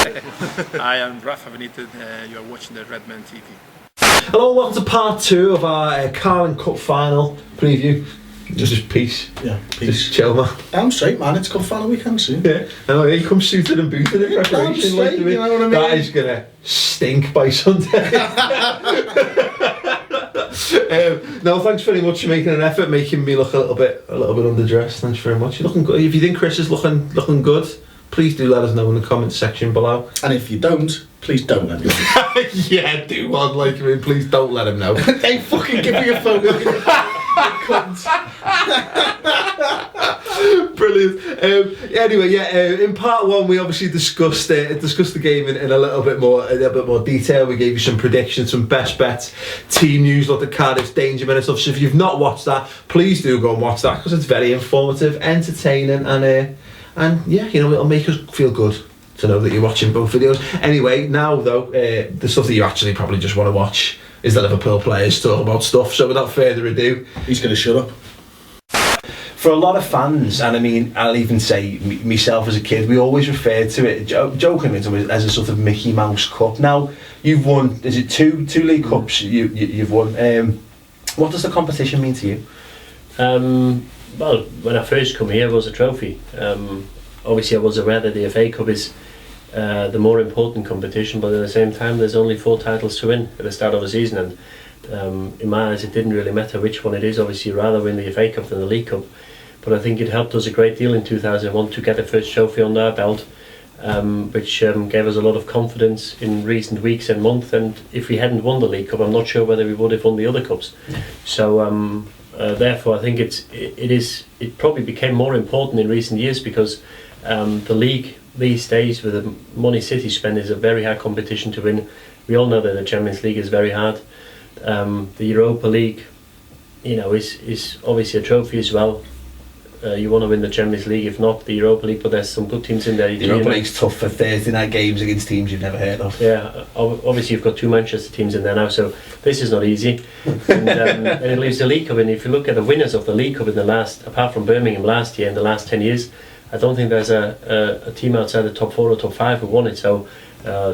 I am Rafa Benitez, you are watching the Redmen TV. Hello, welcome to part 2 of our Carling Cup final preview. Just peace. Yeah, peace. Just chill, man. Damn straight, man. It's cup final weekend soon. Yeah. And he comes suited and booted in preparation. Damn straight, you know what I mean? That is gonna stink by Sunday. No, thanks very much for making an effort, making me look a little bit underdressed. Thanks very much. You're looking good. If you think Chris is looking good, please do let us know in the comments section below. And if you don't, please don't let me know. Yeah, do one like me. Please don't let him know. They fucking give me a phone. Brilliant. Anyway, in part 1 we obviously discussed the game in a little bit more detail. We gave you some predictions, some best bets, team news, looked at Cardiff's danger men and stuff. So if you've not watched that, please do go and watch that because it's very informative, entertaining, and yeah, you know, it'll make us feel good to know that you're watching both videos. Anyway, now though, the stuff that you actually probably just want to watch is the Liverpool players talk about stuff. So without further ado, he's going to shut up. For a lot of fans, and I mean, I'll even say myself as a kid, we always referred to it, jokingly, as a sort of Mickey Mouse Cup. Now, you've won, is it two League Cups you've won? What does the competition mean to you? Well, when I first come here, it was a trophy. Obviously, I was aware that the FA Cup is the more important competition, but at the same time, there's only 4 titles to win at the start of the season. And in my eyes, it didn't really matter which one it is. Obviously, you'd rather win the FA Cup than the League Cup. But I think it helped us a great deal in 2001 to get the first trophy under our belt, which gave us a lot of confidence in recent weeks and months. And if we hadn't won the League Cup, I'm not sure whether we would have won the other cups. So therefore, I think it probably became more important in recent years because the league these days, with the money City spend, is a very hard competition to win. We all know that the Champions League is very hard. The Europa League, you know, is obviously a trophy as well. You want to win the Champions League, if not the Europa League, but there's some good teams in there. The Europa League's tough for Thursday night games against teams you've never heard of. Yeah, obviously you've got 2 Manchester teams in there now, so this is not easy. And it leaves the League Cup, and if you look at the winners of the League Cup in the last, apart from Birmingham last year, in the last 10 years, I don't think there's a team outside the top 4 or top 5 who won it. So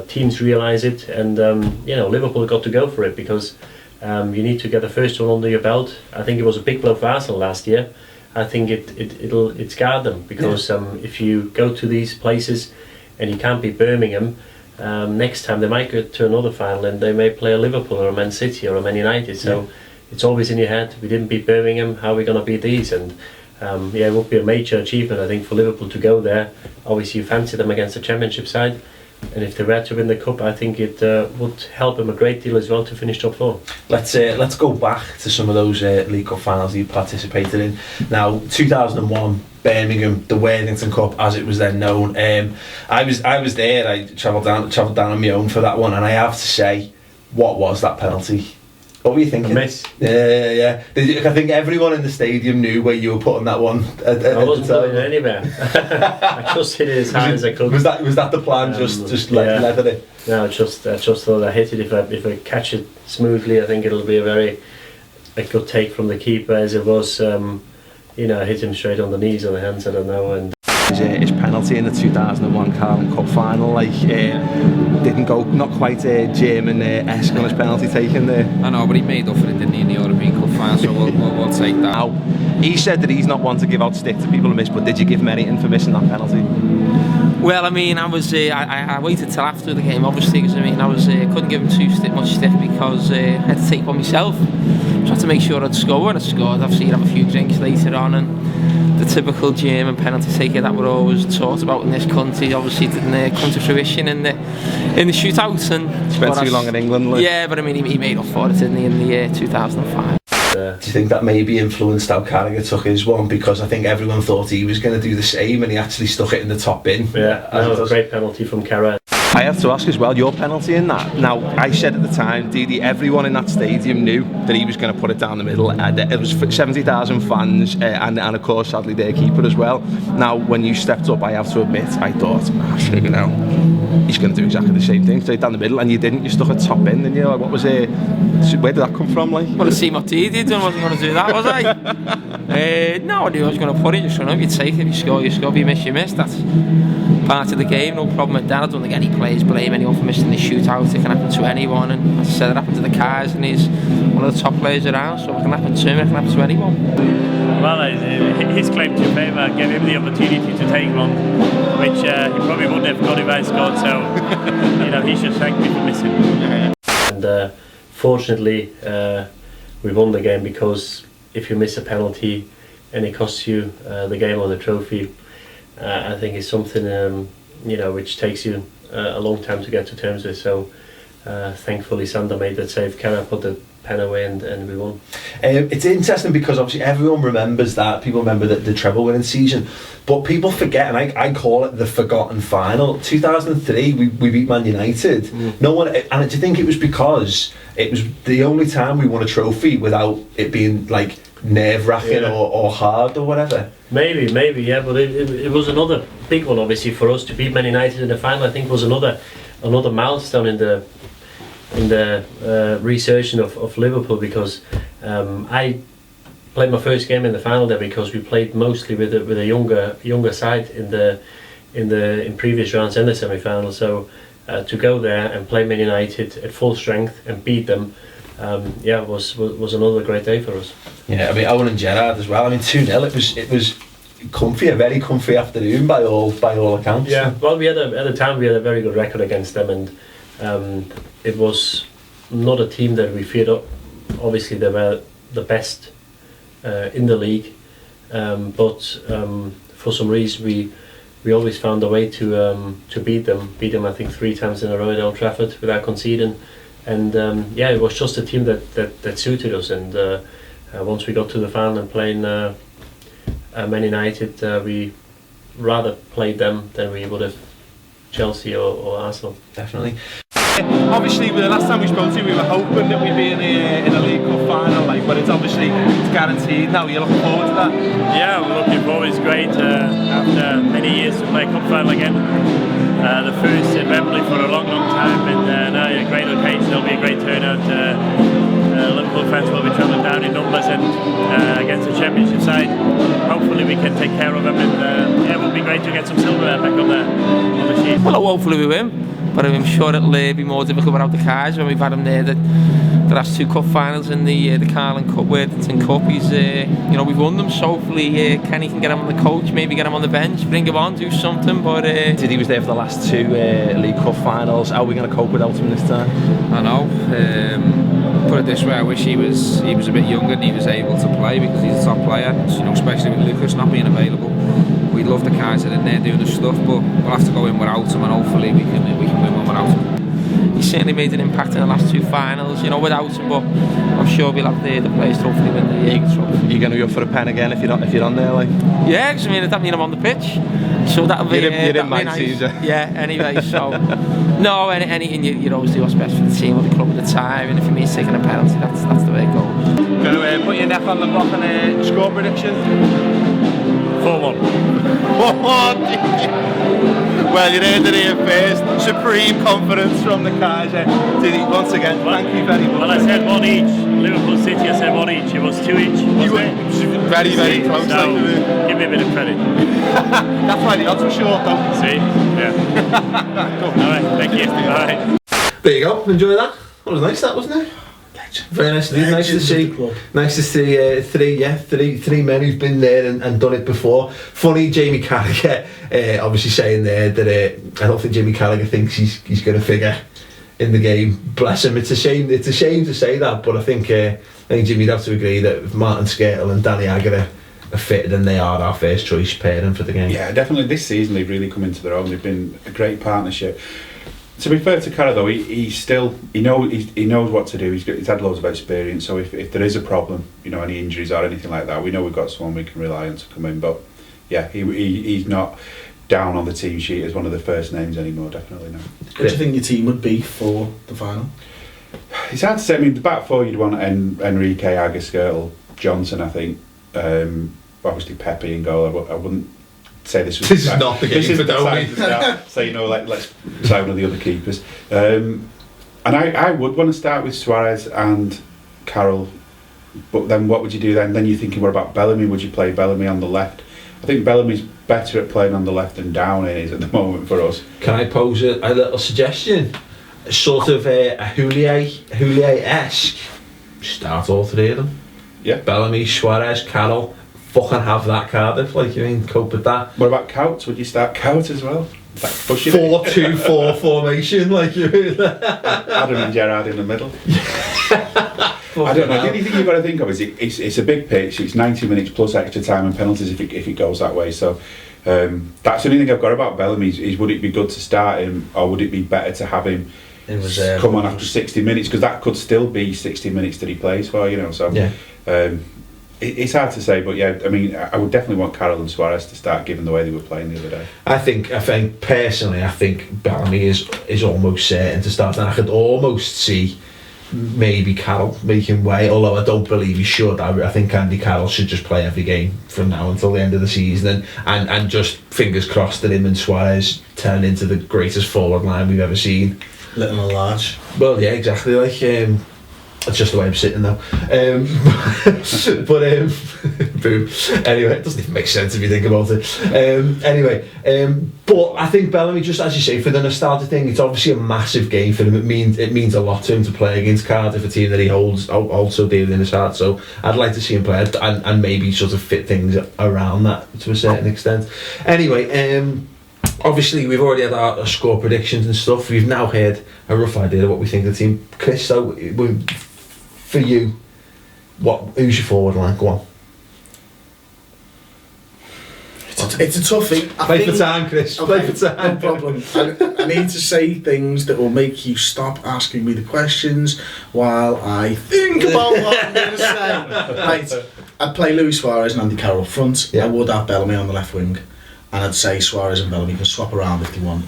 teams realise it, and you know, Liverpool got to go for it because you need to get the first one under your belt. I think it was a big blow for Arsenal last year. I think it scarred them because if you go to these places and you can't beat Birmingham, next time they might go to another final and they may play a Liverpool or a Man City or a Man United. So it's always in your head. We didn't beat Birmingham. How are we going to beat these? And it would be a major achievement, I think, for Liverpool to go there. Obviously, you fancy them against the Championship side. And if they were to win the cup, I think it would help them a great deal as well to finish top 4. Let's go back to some of those League Cup finals you participated in. Now, 2001, Birmingham, the Worthington Cup, as it was then known. I was there. I travelled down on my own for that one, and I have to say, what was that penalty? What were you thinking? A miss. Yeah. I think everyone in the stadium knew where you were putting that one. I wasn't putting it anywhere. I just hit it as hard as I could. Was that the plan? Just leather it? No, I just thought I hit it. If I catch it smoothly, I think it'll be a good take from the keeper. As it was, I hit him straight on the knees or the hands. I don't know. And his penalty in the 2001 Carling Cup final, didn't go, not quite German-esque on his penalty taken there. I know, but he made up for it, didn't he, in the European Cup final, so we'll take that. Now, he said that he's not one to give out stick to people who miss, but did you give him anything for missing that penalty? Well, I mean, I was I waited till after the game, obviously, because I couldn't give him much stick because I had to take one myself. So I had to make sure I'd score, and I scored. Obviously, you'd have a few drinks later on, and the typical German penalty taker that we're always taught about in this country obviously didn't come to fruition in the shootouts. And spent too long in England. Yeah, but I mean, he made up for it, didn't he, in the year 2005. Do you think that maybe influenced how Carragher took his one? Because I think everyone thought he was going to do the same, and he actually stuck it in the top bin. Yeah, that was a great penalty from Carragher. I have to ask as well, your penalty in that. Now, I said at the time, Didi, everyone in that stadium knew that he was going to put it down the middle. It was 70,000 fans, and of course, sadly, their keeper as well. Now, when you stepped up, I have to admit, I thought, he's going to do exactly the same thing, straight down the middle, and you didn't. You stuck it top in, didn't you? What was it? Where did that come from, like? Well, I see what Didi did, I wasn't going to do that, was I? No, I knew I was going to put it, just if you take it, if you score, you score, if you miss, you miss. That's part of the game, no problem with that. I don't think any players blame anyone for missing the shootout. It can happen to anyone, and as I said, it happened to the Cars, and he's one of the top players around, so it can happen to him, it can happen to anyone. Well, his claim to fame gave him the opportunity to take one, which he probably wouldn't have got if I scored, so he should thank me for missing. And fortunately, we won the game, because if you miss a penalty and it costs you the game or the trophy, I think it's something which takes you a long time to get to terms with. So thankfully Sander made that save, Carragher put the pen away, and we won. It's interesting because obviously everyone remembers that. People remember the treble winning season, but people forget, and I call it the forgotten final. 2003, we beat Man United. No one, and do you think it was because it was the only time we won a trophy without it being like nerve-wracking or hard or whatever? Maybe, yeah, but it was another big one, obviously, for us to beat Man United in the final. I think was another milestone in the resurgence of Liverpool, because I played my first game in the final there, because we played mostly with a younger side in previous rounds and the semi-final. So to go there and play Man United at full strength and beat them, was another great day for us. Yeah, I mean, Owen and Gerrard as well. I mean, 2-0. It was comfy, a very comfy afternoon by all accounts. Yeah, well, at the time we had a very good record against them, and it was not a team that we feared up. Obviously, they were the best in the league, but for some reason we always found a way to beat them. I think 3 times in a row at Old Trafford without conceding, and it was just a team that suited us. And once we got to the final and playing Man United, we rather played them than we would have Chelsea or Arsenal. Definitely. Obviously, the last time we spoke to you, we were hoping that we'd be in a League Cup final, but it's guaranteed now. You're looking forward to that? Yeah, we're looking forward. It's great after many years to play a cup final again. The first in Wembley for a long time, and now a great occasion. There'll be a great turnout. Liverpool fans will be travelling down in numbers, and against the Championship side, hopefully we can take care of them, and it will be great to get some silver back on the sheet. Well, hopefully we win, but I'm sure it'll be more difficult without the Cars. When we've had him there, the last 2 cup finals in the Carling Cup, Worthington Cup, we've won them. So hopefully Kenny can get him on the coach, maybe get him on the bench, bring him on, do something. But Didi was there for the last 2 League Cup finals. How are we going to cope without him this time? I know. Put it this way, I wish he was a bit younger and he was able to play, because he's a top player. Especially with Lucas not being available. We'd love the guys that are in there doing the stuff, but we'll have to go in without him, and hopefully we can win one without him. He certainly made an impact in the last 2 finals, without him, but I'm sure we'll have the players to hopefully win the Jaeger Trophy. You're going to be up for a pen again if you're on there, like? Yeah, because that means I'm on the pitch, so that'll be nice. Yeah, anyway, so no, anything you always do what's best for the team or the club at the time, and if it means taking a penalty, that's the way it goes. Going to put your neck on the block and score prediction? 4-1. Well, you heard it here first. Supreme confidence from the Cars. Didi, once again, thank you very much. Well, I said 1 each. Liverpool City, I said 1 each. It was 2 each. Very, very close. So, give me a bit of credit. That's why the odds were short, though. See? Yeah. Cool. All right, thank you. Bye. There you go. Enjoy that. That was nice, that, wasn't it? Very nice indeed. Nice to see 3 men who've been there and done it before. Funny, Jamie Carragher obviously saying there that I don't think Jamie Carragher thinks he's going to figure in the game. Bless him. It's a shame to say that, but I think Jimmy'd have to agree that if Martin Skirtle and Danny Agger are fitted, and they are our first choice pairing for the game. Yeah, definitely. This season they've really come into their own. They've been a great partnership. To be fair to Carragher though, he knows what to do. He's had loads of experience. So if there is a problem, any injuries or anything like that, we know we've got someone we can rely on to come in. But yeah, he's not down on the team sheet as one of the first names anymore. Definitely no. What do you think your team would be for the final? It's hard to say. I mean, the back four you'd want Enrique, Agger, Skirtle, Johnson. I think obviously Pepe in goal. I wouldn't say this is not the game for Domi. So let's try one of the other keepers. And I would want to start with Suarez and Carroll, but then what would you do then? Then you're thinking, what about Bellamy? Would you play Bellamy on the left? I think Bellamy's better at playing on the left than Downey is at the moment for us. Can I pose a little suggestion? Sort of a Houllier-esque. Start all three of them. Yeah. Bellamy, Suarez, Carroll. Fucking have that Cardiff, like, you mean, cope with that. What about Cout? Would you start Cout as well? 4-2-4 formation, like you mean. Adam and Gerrard in the middle. I don't know. The only thing you've got to think of is it's a big pitch. It's 90 minutes plus extra time and penalties if it goes that way. So that's the only thing I've got about Bellamy is would it be good to start him, or would it be better to have him come on after 60 minutes, because that could still be 60 minutes that he plays for, you know. So yeah. It's hard to say, but yeah, I mean, I would definitely want Carroll and Suarez to start, given the way they were playing the other day. I think personally, I think Bellamy is almost certain to start, and I could almost see maybe Carroll making way, although I don't believe he should. I think Andy Carroll should just play every game from now until the end of the season, and just fingers crossed that him and Suarez turn into the greatest forward line we've ever seen. Little and large. Well, yeah, exactly. Like, that's just the way I'm sitting now. Boom. Anyway, it doesn't even make sense if you think about it. But I think Bellamy, just as you say, for the nostalgia thing, it's obviously a massive game for him. It means a lot to him to play against Cardiff, a team that he holds so dearly in his heart. So I'd like to see him play and maybe sort of fit things around that to a certain extent. Anyway, obviously we've already had our score predictions and stuff. We've now heard a rough idea of what we think of the team. Chris, so for you, who's your forward line? Go on. It's a tough thing. Play for time, Chris. Play for time. No problem. I need to say things that will make you stop asking me the questions while I think about what I'm going to say. Right. I'd play Luis Suarez and Andy Carroll up front. Yeah. I would have Bellamy on the left wing. And I'd say Suarez and Bellamy can swap around if they want.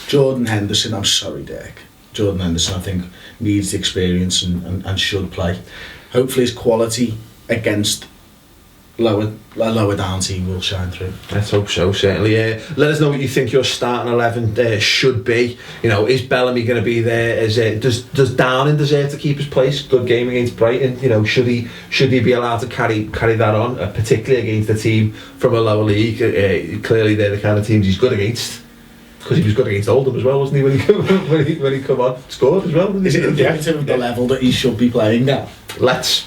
Jordan Henderson, I'm sorry, Derek. Jordan Henderson, I think, needs the experience and should play. Hopefully his quality against lower down team will shine through. Let's hope so, certainly. Let us know what you think your starting 11 should be. You know, is Bellamy going to be there? Does Downing deserve to keep his place? Good game against Brighton. You know, should he be allowed to carry that on, particularly against a team from a lower league? Clearly, they're the kind of teams he's good against. Because he was good against Oldham as well, wasn't he? When he come on, scored as well. Didn't he? Is it indicative of the level that he should be playing at? Let's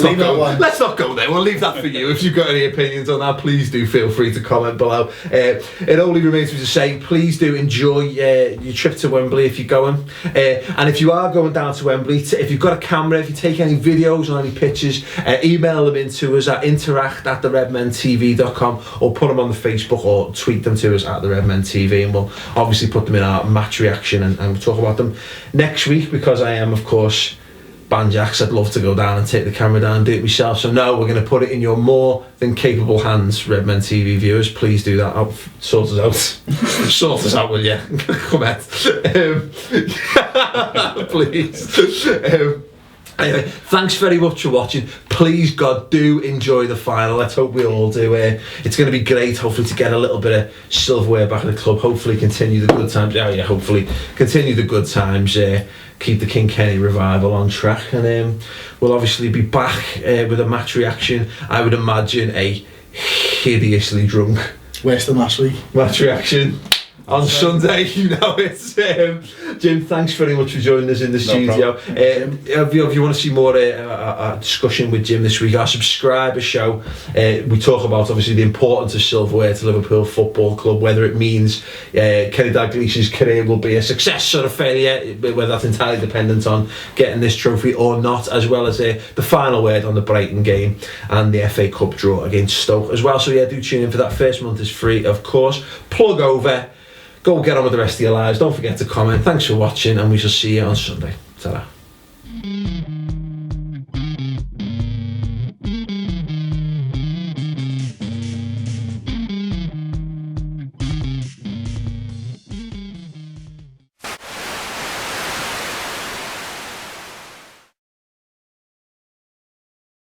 not go there. We'll leave that for you. If you've got any opinions on that, please do feel free to comment below. It only remains for me to say, please do enjoy your trip to Wembley if you're going. And if you are going down to Wembley, if you've got a camera, if you take any videos or any pictures, email them in to us at interact@theredmentv.com, or put them on the Facebook or tweet them to us at theredmentv, and we'll obviously put them in our match reaction and we'll talk about them next week, because I am, of course, Banjacks. I'd love to go down and take the camera down and do it myself. So no, we're going to put it in your more than capable hands, Redmen TV viewers. Please do that. Sort us out. Sort us out, will you? Come on. Please. Anyway, thanks very much for watching. Please, God, do enjoy the final. Let's hope we all do. It's going to be great, hopefully, to get a little bit of silverware back at the club. Hopefully continue the good times. Hopefully continue the good times. Keep the King Kenny revival on track, and we'll obviously be back with a match reaction. I would imagine a hideously drunk Worse than last week. match reaction on Sunday. You know, it's Jim, thanks very much for joining us in the studio. If you want to see more discussion with Jim this week, our subscriber show, we talk about obviously the importance of silverware to Liverpool Football Club, whether it means Kenny Dalglish's career will be a success or a failure, whether that's entirely dependent on getting this trophy or not, as well as the final word on the Brighton game and the FA Cup draw against Stoke as well. So yeah, do tune in for that. First month is free, of course. Plug over. Go get on with the rest of your lives. Don't forget to comment. Thanks for watching, and we shall see you on Sunday. Ta-ra.